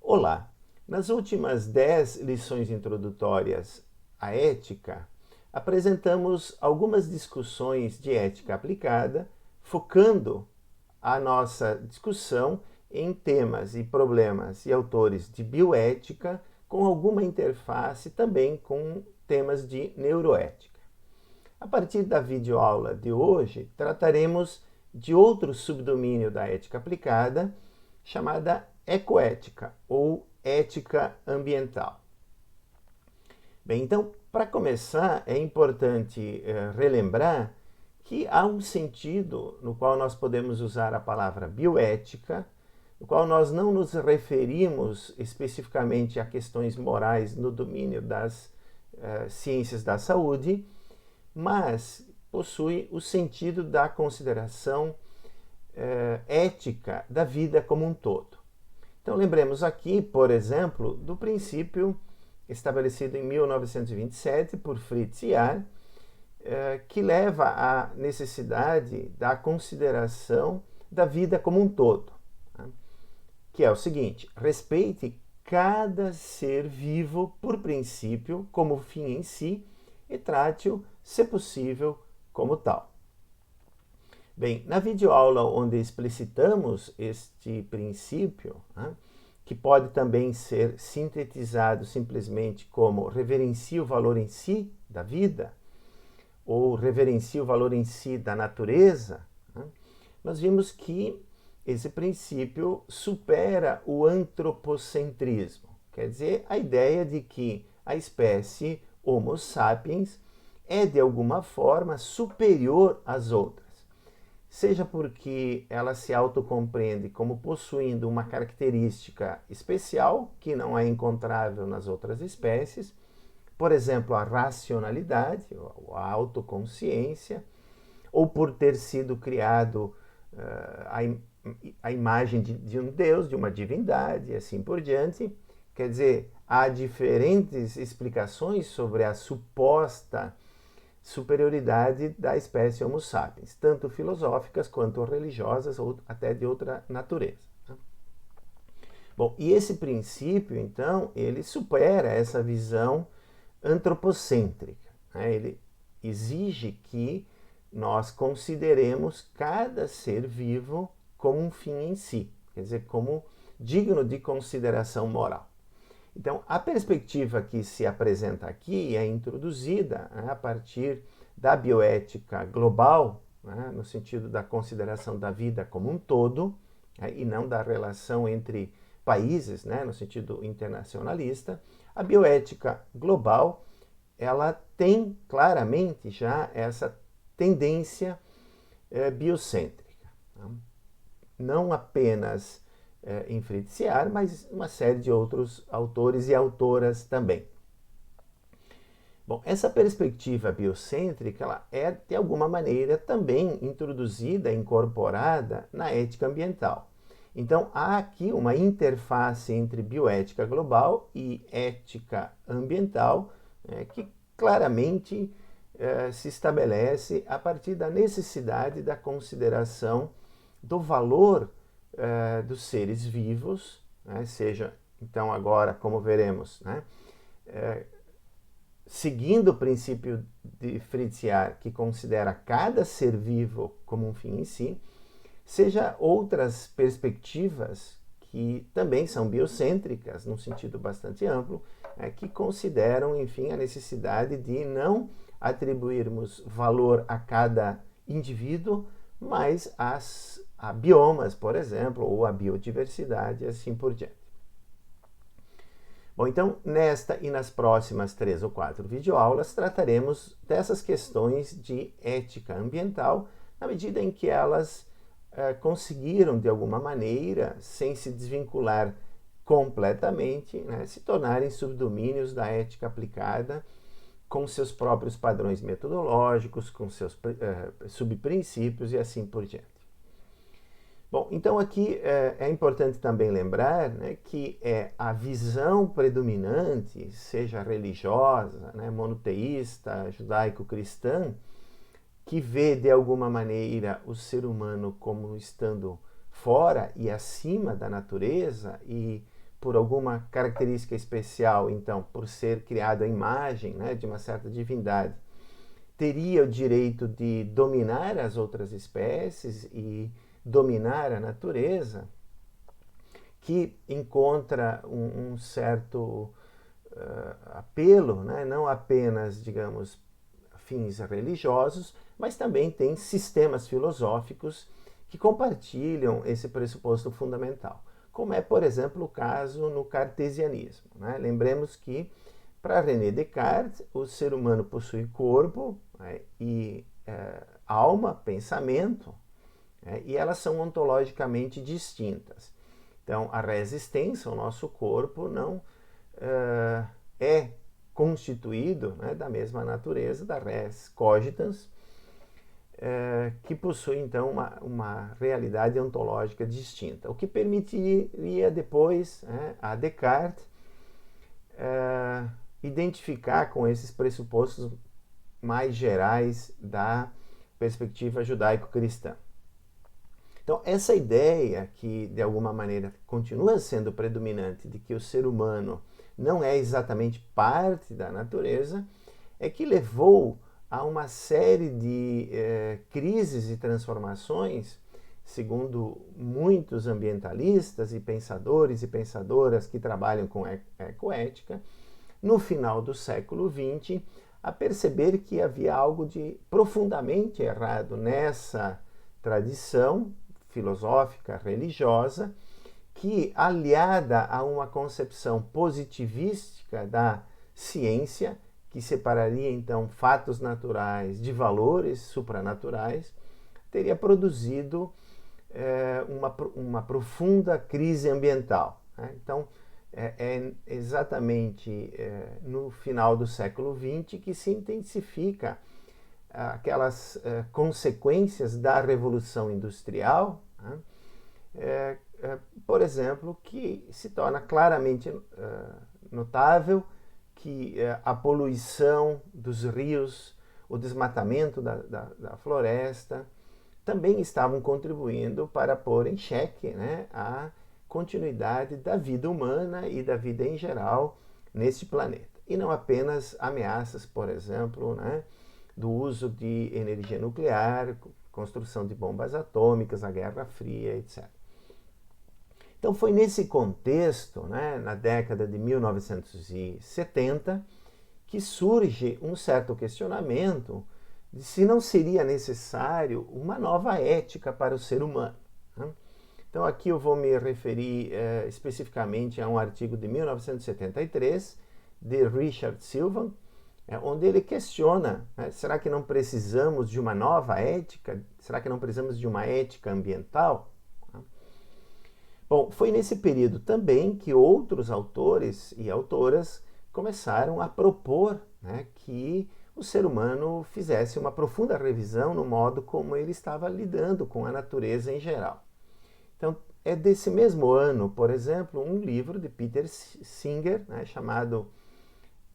Olá! Nas últimas 10 lições introdutórias à ética, apresentamos algumas discussões de ética aplicada, focando a nossa discussão em temas e problemas e autores de bioética, com alguma interface também com temas de neuroética. A partir da videoaula de hoje, trataremos de outro subdomínio da ética aplicada, chamada ecoética ou ética ambiental. Bem, então, para começar, é importante relembrar que há um sentido no qual nós podemos usar a palavra bioética, no qual nós não nos referimos especificamente a questões morais no domínio das ciências da saúde, mas possui o sentido da consideração ética da vida como um todo. Então, lembremos aqui, por exemplo, do princípio estabelecido em 1927 por Fritz Jahr, que leva à necessidade da consideração da vida como um todo, que é o seguinte: respeite cada ser vivo por princípio como fim em si e trate-o, se possível, como tal. Bem, na videoaula onde explicitamos este princípio, que pode também ser sintetizado simplesmente como reverencie o valor em si da vida, ou reverencie o valor em si da natureza, nós vimos que esse princípio supera o antropocentrismo, quer dizer, a ideia de que a espécie Homo sapiens é de alguma forma superior às outras, seja porque ela se autocompreende como possuindo uma característica especial que não é encontrável nas outras espécies, por exemplo, a racionalidade, a autoconsciência, ou por ter sido criado a imagem de um Deus, de uma divindade, e assim por diante. Quer dizer, há diferentes explicações sobre a suposta superioridade da espécie Homo sapiens, tanto filosóficas quanto religiosas ou até de outra natureza. Bom, e esse princípio, então, ele supera essa visão antropocêntrica. Ele exige que nós consideremos cada ser vivo como um fim em si, quer dizer, como digno de consideração moral. Então, a perspectiva que se apresenta aqui é introduzida a partir da bioética global, no sentido da consideração da vida como um todo, e não da relação entre países, no sentido internacionalista. A bioética global, ela tem claramente já essa tendência biocêntrica. Não apenas em Fritz Jahr, mas uma série de outros autores e autoras também. Bom, essa perspectiva biocêntrica ela é, de alguma maneira, também introduzida, incorporada na ética ambiental. Então, há aqui uma interface entre bioética global e ética ambiental, que claramente se estabelece a partir da necessidade da consideração do valor dos seres vivos, seja, então, agora, como veremos, seguindo o princípio de Fritz Jahr, que considera cada ser vivo como um fim em si, seja outras perspectivas que também são biocêntricas, num sentido bastante amplo, que consideram, enfim, a necessidade de não atribuirmos valor a cada indivíduo, mas a biomas, por exemplo, ou a biodiversidade, assim por diante. Bom, então, nesta e nas próximas 3 ou 4 videoaulas, trataremos dessas questões de ética ambiental, na medida em que elas conseguiram, de alguma maneira, sem se desvincular completamente, se tornarem subdomínios da ética aplicada, com seus próprios padrões metodológicos, com seus subprincípios e assim por diante. Bom, então aqui é importante também lembrar que a visão predominante, seja religiosa, monoteísta, judaico-cristã, que vê de alguma maneira o ser humano como estando fora e acima da natureza e por alguma característica especial, então, por ser criado à imagem, né, de uma certa divindade, teria o direito de dominar as outras espécies e dominar a natureza, que encontra um certo apelo, né, não apenas, digamos, fins religiosos, mas também tem sistemas filosóficos que compartilham esse pressuposto fundamental, como é, por exemplo, o caso no cartesianismo, né? Lembremos que, para René Descartes, o ser humano possui corpo, né, e alma, pensamento, né, e elas são ontologicamente distintas. Então, a res extensa, o nosso corpo, não é constituído, né, da mesma natureza da res cogitans, que possui então uma realidade ontológica distinta, o que permitiria depois, né, a Descartes identificar com esses pressupostos mais gerais da perspectiva judaico-cristã. Então, essa ideia, que de alguma maneira continua sendo predominante, de que o ser humano não é exatamente parte da natureza, é que levou a uma série de crises e transformações, segundo muitos ambientalistas e pensadoras que trabalham com ecoética, no final do século XX, a perceber que havia algo de profundamente errado nessa tradição filosófica, religiosa, que, aliada a uma concepção positivística da ciência, que separaria então fatos naturais de valores supranaturais, teria produzido uma profunda crise ambiental, né? Então, é exatamente no final do século XX que se intensifica aquelas consequências da Revolução Industrial, né? Por exemplo, que se torna claramente notável que a poluição dos rios, o desmatamento da floresta, também estavam contribuindo para pôr em xeque, né, a continuidade da vida humana e da vida em geral neste planeta. E não apenas ameaças, por exemplo, né, do uso de energia nuclear, construção de bombas atômicas, a Guerra Fria, etc. Então foi nesse contexto, né, na década de 1970, que surge um certo questionamento de se não seria necessário uma nova ética para o ser humano, né? Então aqui eu vou me referir especificamente a um artigo de 1973 de Richard Silvan, onde ele questiona, né, será que não precisamos de uma nova ética? Será que não precisamos de uma ética ambiental? Bom, foi nesse período também que outros autores e autoras começaram a propor, né, que o ser humano fizesse uma profunda revisão no modo como ele estava lidando com a natureza em geral. Então, é desse mesmo ano, por exemplo, um livro de Peter Singer, né, chamado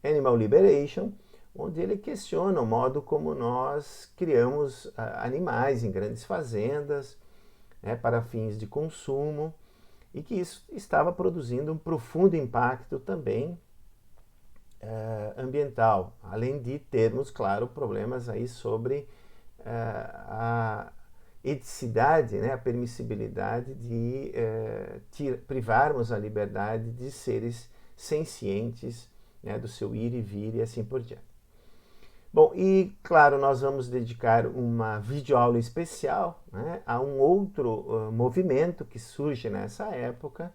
Animal Liberation, onde ele questiona o modo como nós criamos animais em grandes fazendas, né, para fins de consumo, e que isso estava produzindo um profundo impacto também ambiental, além de termos, claro, problemas aí sobre a eticidade, né, a permissibilidade de privarmos a liberdade de seres sencientes, né, do seu ir e vir e assim por diante. Bom, e claro, nós vamos dedicar uma videoaula especial, né, a um outro movimento que surge nessa época,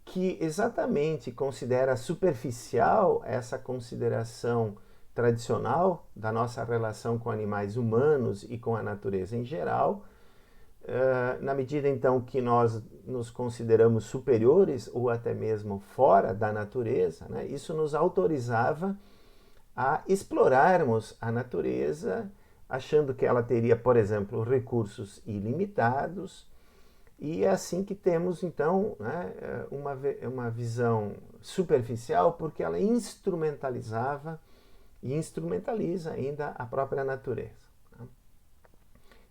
que exatamente considera superficial essa consideração tradicional da nossa relação com animais humanos e com a natureza em geral, na medida então que nós nos consideramos superiores ou até mesmo fora da natureza, né, isso nos autorizava a explorarmos a natureza, achando que ela teria, por exemplo, recursos ilimitados, e é assim que temos, então, né, uma visão superficial, porque ela instrumentalizava e instrumentaliza ainda a própria natureza.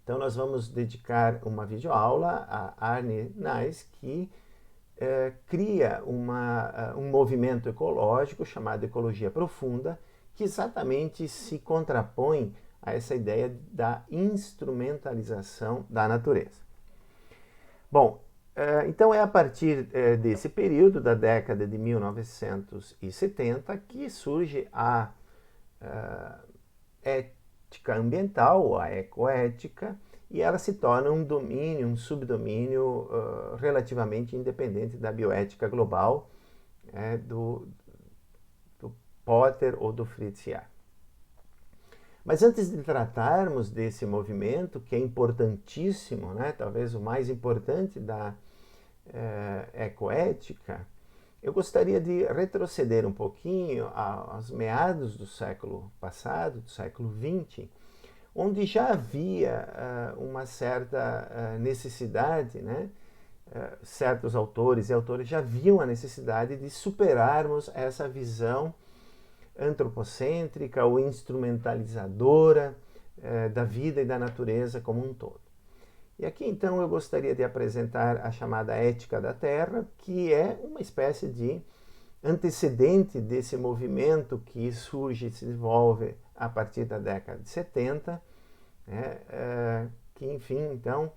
Então, nós vamos dedicar uma videoaula a Arne Naes, que cria um movimento ecológico chamado ecologia profunda, que exatamente se contrapõe a essa ideia da instrumentalização da natureza. Bom, então é a partir desse período, da década de 1970, que surge a ética ambiental, a ecoética, e ela se torna um domínio, um subdomínio relativamente independente da bioética global do Potter ou do Fritz Jahr. Mas antes de tratarmos desse movimento, que é importantíssimo, né, talvez o mais importante da ecoética, eu gostaria de retroceder um pouquinho aos meados do século passado, do século XX, onde já havia uma certa necessidade, né? Certos autores e autores já viam a necessidade de superarmos essa visão antropocêntrica ou instrumentalizadora da vida e da natureza como um todo. E aqui então eu gostaria de apresentar a chamada ética da Terra, que é uma espécie de antecedente desse movimento que surge e se desenvolve a partir da década de 70, que enfim então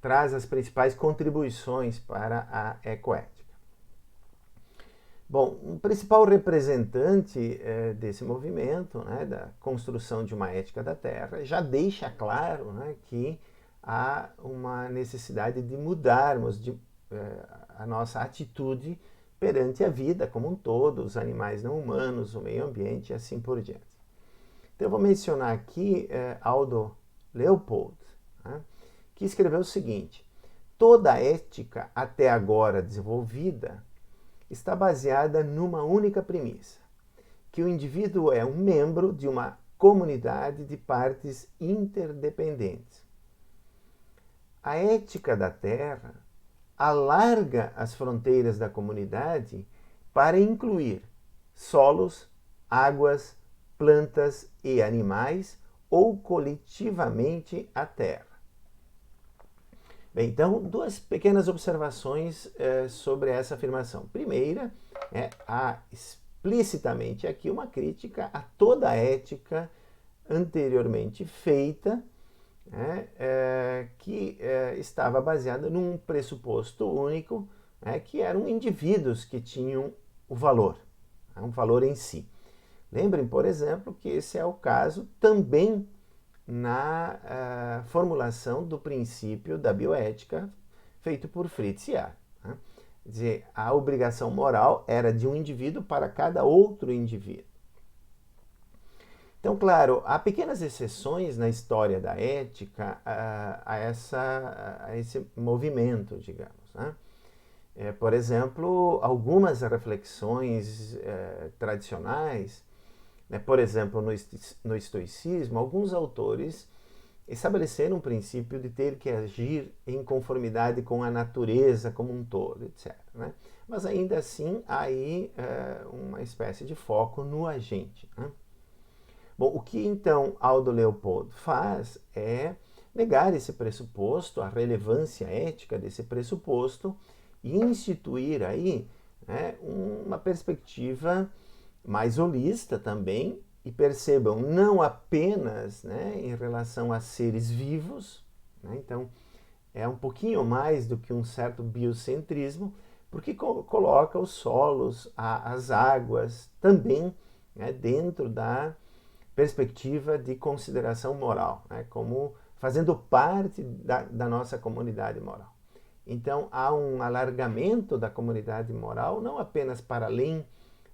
traz as principais contribuições para a ecoética. Bom, o principal representante desse movimento, né, da construção de uma ética da Terra, já deixa claro, né, que há uma necessidade de mudarmos a nossa atitude perante a vida como um todo, os animais não humanos, o meio ambiente e assim por diante. Então eu vou mencionar aqui Aldo Leopold, né, que escreveu o seguinte: toda a ética até agora desenvolvida está baseada numa única premissa, que o indivíduo é um membro de uma comunidade de partes interdependentes. A ética da Terra alarga as fronteiras da comunidade para incluir solos, águas, plantas e animais ou coletivamente a Terra. Bem, então, duas pequenas observações sobre essa afirmação. Primeira, há explicitamente aqui uma crítica a toda a ética anteriormente feita, que estava baseada num pressuposto único, que eram indivíduos que tinham o valor, um valor em si. Lembrem, por exemplo, que esse é o caso também na formulação do princípio da bioética feito por Fritz Jahr. Né? Quer dizer, a obrigação moral era de um indivíduo para cada outro indivíduo. Então, claro, há pequenas exceções na história da ética a esse movimento, digamos. Né? Por exemplo, algumas reflexões tradicionais, por exemplo, no estoicismo, alguns autores estabeleceram um princípio de ter que agir em conformidade com a natureza como um todo, etc. Né? Mas ainda assim, há aí uma espécie de foco no agente. Né? Bom, o que então Aldo Leopold faz é negar esse pressuposto, a relevância ética desse pressuposto, e instituir aí uma perspectiva mais holista também, e percebam, não apenas em relação a seres vivos, então é um pouquinho mais do que um certo biocentrismo, porque coloca os solos, as águas também dentro da perspectiva de consideração moral, como fazendo parte da nossa comunidade moral. Então há um alargamento da comunidade moral, não apenas para além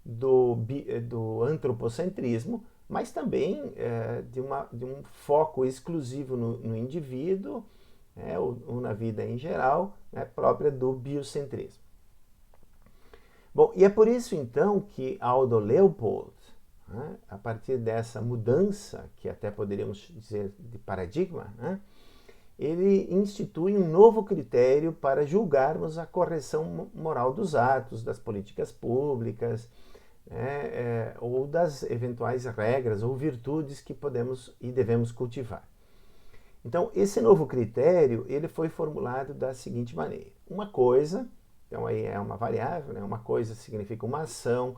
do antropocentrismo, mas também de um foco exclusivo no indivíduo, ou na vida em geral, própria do biocentrismo. Bom, e é por isso então que Aldo Leopold, a partir dessa mudança, que até poderíamos dizer de paradigma, ele institui um novo critério para julgarmos a correção moral dos atos, das políticas públicas, ou das eventuais regras ou virtudes que podemos e devemos cultivar. Então, esse novo critério ele foi formulado da seguinte maneira: uma coisa, então aí é uma variável, né? Uma coisa significa uma ação,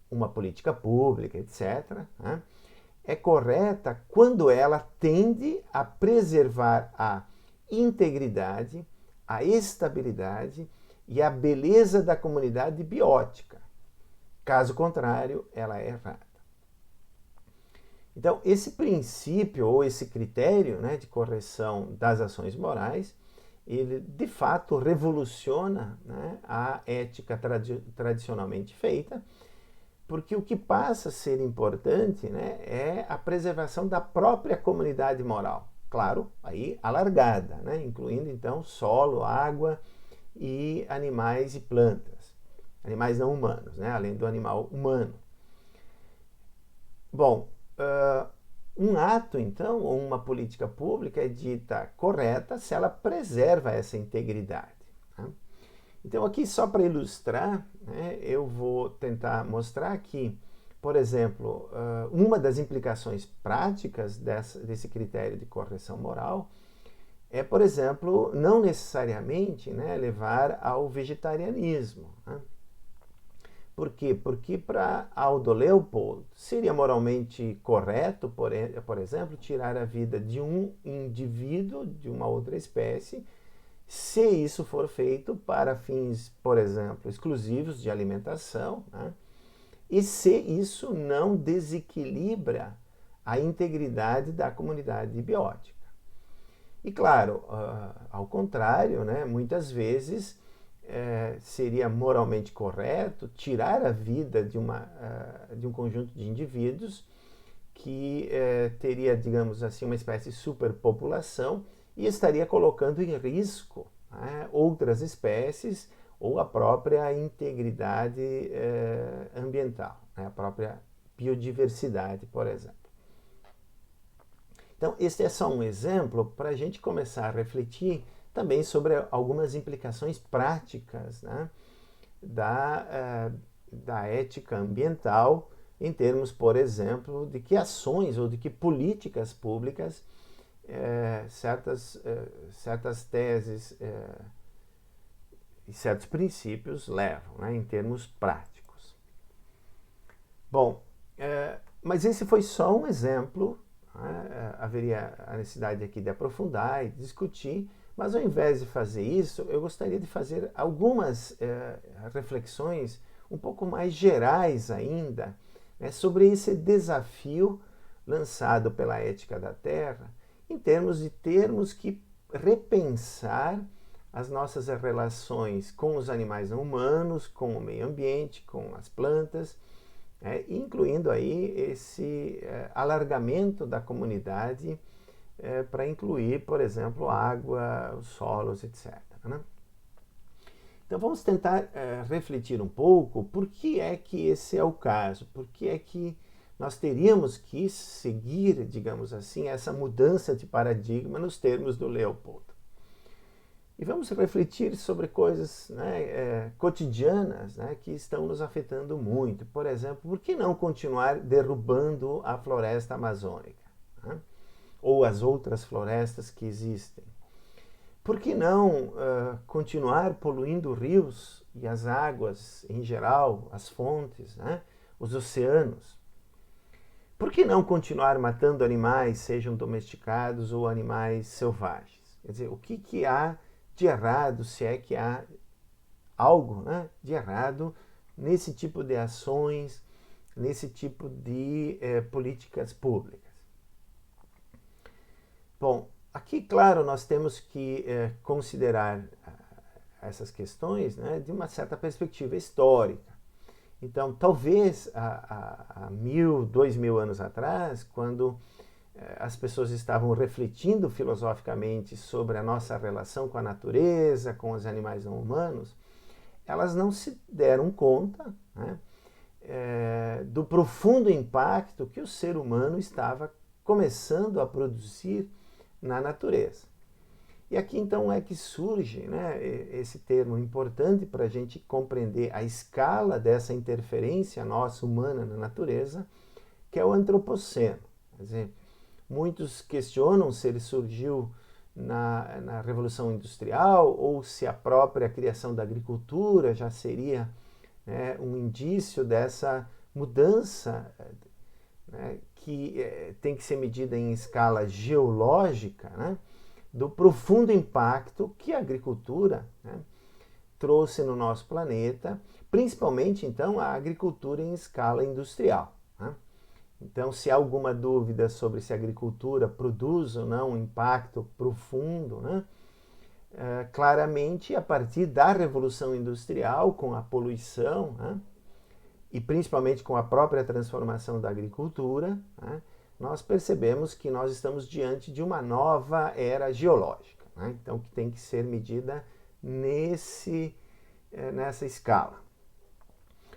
uma política pública, etc., né? É correta quando ela tende a preservar a integridade, a estabilidade e a beleza da comunidade biótica. Caso contrário, ela é errada. Então, esse princípio ou esse critério, né, de correção das ações morais, ele de fato revoluciona, né, a ética tradicionalmente feita, porque o que passa a ser importante, né, é a preservação da própria comunidade moral. Claro, aí alargada, né, incluindo então solo, água e animais e plantas. Animais não humanos, né, além do animal humano. Bom, um ato, então, ou uma política pública é dita correta se ela preserva essa integridade. Tá? Então, aqui, só para ilustrar, né, eu vou tentar mostrar que, por exemplo, uma das implicações práticas desse critério de correção moral é, por exemplo, não necessariamente, né, levar ao vegetarianismo. Né? Por quê? Porque para Aldo Leopold seria moralmente correto, por exemplo, tirar a vida de um indivíduo de uma outra espécie, se isso for feito para fins, por exemplo, exclusivos de alimentação, né? E se isso não desequilibra a integridade da comunidade biótica. E claro, ao contrário, né, muitas vezes seria moralmente correto tirar a vida de um conjunto de indivíduos que teria, digamos assim, uma espécie de superpopulação e estaria colocando em risco, né, outras espécies ou a própria integridade ambiental, né, a própria biodiversidade, por exemplo. Então, este é só um exemplo para a gente começar a refletir também sobre algumas implicações práticas, né, da ética ambiental, em termos, por exemplo, de que ações ou de que políticas públicas certas teses e certos princípios levam, né, em termos práticos. Bom, mas esse foi só um exemplo. Haveria a necessidade aqui de aprofundar e discutir, mas ao invés de fazer isso, eu gostaria de fazer algumas reflexões um pouco mais gerais ainda, né, sobre esse desafio lançado pela ética da Terra, em termos de termos que repensar as nossas relações com os animais não humanos, com o meio ambiente, com as plantas, incluindo aí esse alargamento da comunidade para incluir, por exemplo, água, os solos, etc. Né? Então vamos tentar refletir um pouco por que é que esse é o caso, por que é que nós teríamos que seguir, digamos assim, essa mudança de paradigma nos termos do Leopold. E vamos refletir sobre coisas, né, cotidianas, né, que estão nos afetando muito. Por exemplo, por que não continuar derrubando a floresta amazônica? Né? Ou as outras florestas que existem? Por que não continuar poluindo rios e as águas em geral, as fontes, né, os oceanos? Por que não continuar matando animais, sejam domesticados ou animais selvagens? Quer dizer, o que há de errado, se é que há algo, né, de errado nesse tipo de ações, nesse tipo de políticas públicas? Bom, aqui, claro, nós temos que considerar essas questões, né, de uma certa perspectiva histórica. Então, talvez há 1000, 2000 anos atrás, quando as pessoas estavam refletindo filosoficamente sobre a nossa relação com a natureza, com os animais não humanos, elas não se deram conta, né, do profundo impacto que o ser humano estava começando a produzir na natureza. E aqui então é que surge, né, esse termo importante para a gente compreender a escala dessa interferência nossa humana na natureza, que é o antropoceno. Quer dizer, muitos questionam se ele surgiu na Revolução Industrial, ou se a própria criação da agricultura já seria, né, um indício dessa mudança, né, que tem que ser medida em escala geológica, né, do profundo impacto que a agricultura, né, trouxe no nosso planeta, principalmente, então, a agricultura em escala industrial, né? Então, se há alguma dúvida sobre se a agricultura produz ou não um impacto profundo, né, claramente, a partir da Revolução Industrial, com a poluição, né, e principalmente com a própria transformação da agricultura, né, nós percebemos que nós estamos diante de uma nova era geológica, né, então, que tem que ser medida nessa escala.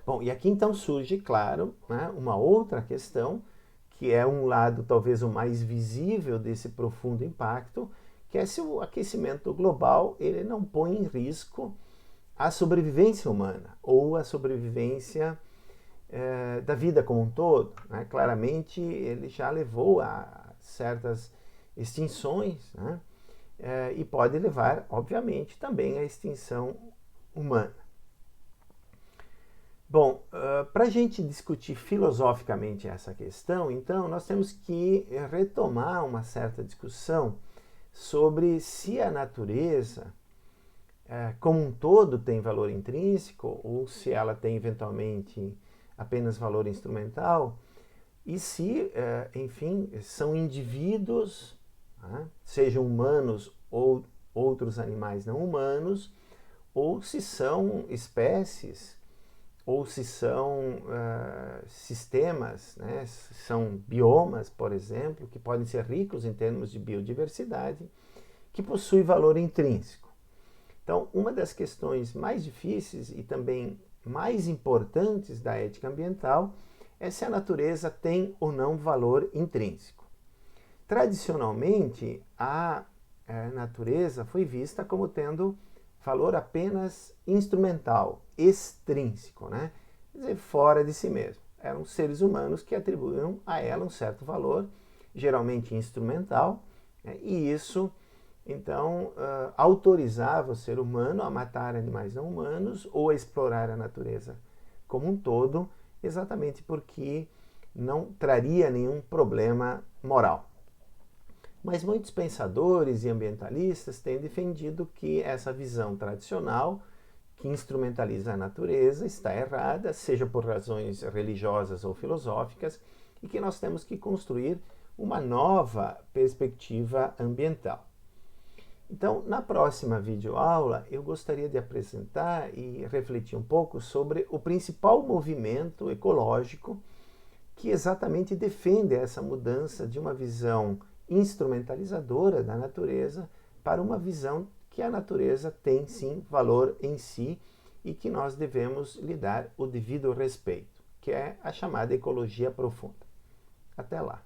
Bom, e aqui então surge, claro, né, uma outra questão, que é um lado talvez o mais visível desse profundo impacto, que é se o aquecimento global ele não põe em risco a sobrevivência humana ou a sobrevivência da vida como um todo, né? Claramente ele já levou a certas extinções, né? E pode levar, obviamente, também à extinção humana. Bom, para a gente discutir filosoficamente essa questão, então, nós temos que retomar uma certa discussão sobre se a natureza, como um todo, tem valor intrínseco, ou se ela tem, eventualmente, apenas valor instrumental, e se, enfim, são indivíduos, né, sejam humanos ou outros animais não humanos, ou se são espécies, ou se são sistemas, né, são biomas, por exemplo, que podem ser ricos em termos de biodiversidade, que possuem valor intrínseco. Então, uma das questões mais difíceis e também mais importantes da ética ambiental é se a natureza tem ou não valor intrínseco. Tradicionalmente, a natureza foi vista como tendo valor apenas instrumental, extrínseco, né? Quer dizer, fora de si mesmo. Eram seres humanos que atribuíam a ela um certo valor, geralmente instrumental, né? E isso, então, autorizava o ser humano a matar animais não humanos ou a explorar a natureza como um todo, exatamente porque não traria nenhum problema moral. Mas muitos pensadores e ambientalistas têm defendido que essa visão tradicional, que instrumentaliza a natureza, está errada, seja por razões religiosas ou filosóficas, e que nós temos que construir uma nova perspectiva ambiental. Então, na próxima videoaula, eu gostaria de apresentar e refletir um pouco sobre o principal movimento ecológico que exatamente defende essa mudança de uma visão instrumentalizadora da natureza para uma visão que a natureza tem sim valor em si e que nós devemos lhe dar o devido respeito, que é a chamada ecologia profunda. Até lá!